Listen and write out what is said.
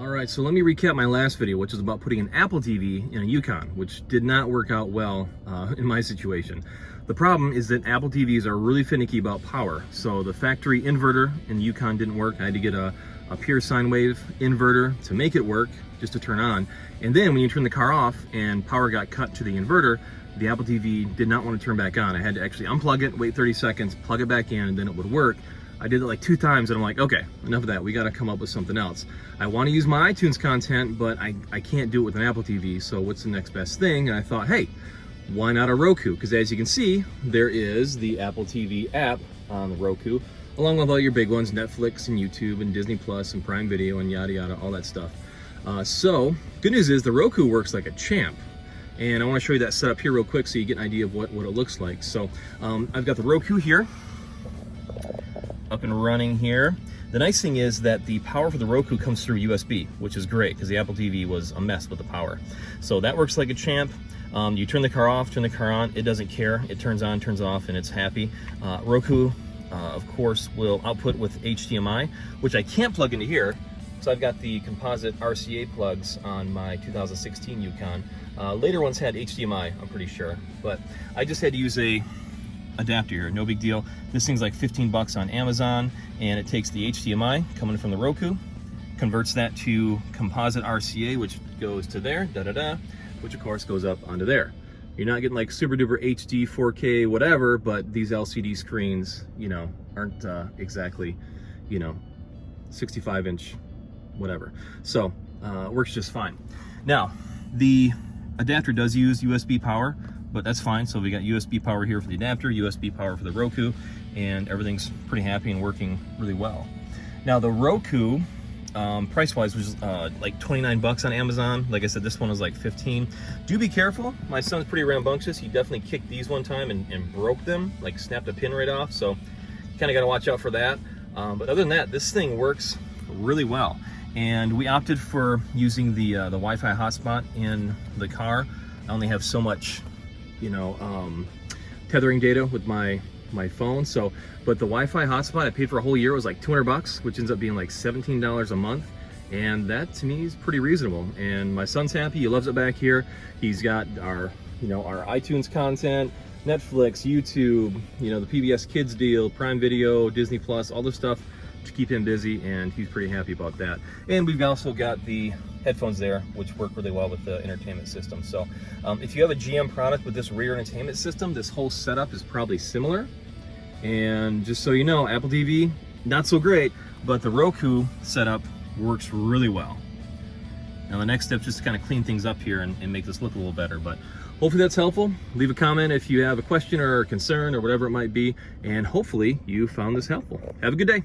All right, so let me recap my last video, which is about putting an Apple TV in a Yukon, which did not work out well in my situation. The problem is that Apple TVs are really finicky about power. So the factory inverter in the Yukon didn't work. I had to get a pure sine wave inverter to make it work, just to turn on. And then when you turn the car off and power got cut to the inverter, the Apple TV did not want to turn back on. I had to actually unplug it, wait 30 seconds, plug it back in, and then it would work. I did it like 2 times and I'm like, okay, enough of that. We got to come up with something else. I want to use my iTunes content, but I can't do it with an Apple TV. So what's the next best thing? And I thought, hey, why not a Roku? Because as you can see, there is the Apple TV app on the Roku, along with all your big ones, Netflix and YouTube and Disney Plus and Prime Video and yada yada, all that stuff. So good news is the Roku works like a champ. And I want to show you that setup here real quick so you get an idea of what it looks like. So I've got the Roku here, up and running here. The nice thing is that the power for the Roku comes through USB, which is great because the Apple TV was a mess with the power. So that works like a champ. You turn the car off, turn the car on, it doesn't care. It turns on, turns off, and it's happy. Roku, of course, will output with HDMI, which I can't plug into here. So I've got the composite RCA plugs on my 2016 Yukon. Later ones had HDMI, I'm pretty sure, but I just had to use a adapter here, no big deal. This thing's like 15 bucks on Amazon, and it takes the HDMI coming from the Roku, converts that to composite RCA, which goes to there, which of course goes up onto there. You're not getting like super duper HD, 4K, whatever, but these LCD screens, you know, aren't exactly, you know, 65-inch, whatever. So it works just fine. Now, the adapter does use USB power, but that's fine. So we got USB power here for the adapter, USB power for the Roku, and everything's pretty happy and working really well. Now the Roku, price-wise, was like 29 bucks on Amazon. Like I said, this one was like 15. Do be careful. My son's pretty rambunctious. He definitely kicked these one time and broke them, like snapped a pin right off. So you kind of got to watch out for that. But other than that, this thing works really well. And we opted for using the Wi-Fi hotspot in the car. I only have so much, you know, tethering data with my phone. So, but the Wi-Fi hotspot I paid for a whole year was like 200 bucks, which ends up being like $17 a month. And that to me is pretty reasonable. And my son's happy. He loves it back here. He's got our, you know, our iTunes content, Netflix, YouTube, you know, the PBS Kids deal, Prime Video, Disney Plus, all this stuff to keep him busy, and he's pretty happy about that. And we've also got the headphones there, which work really well with the entertainment system. So if you have a GM product with this rear entertainment system, this whole setup is probably similar. And just so you know, Apple TV, not so great, but the Roku setup works really well. Now the next step is just to kind of clean things up here and make this look a little better. But hopefully that's helpful. Leave a comment if you have a question or a concern or whatever it might be, and hopefully you found this helpful. Have a good day.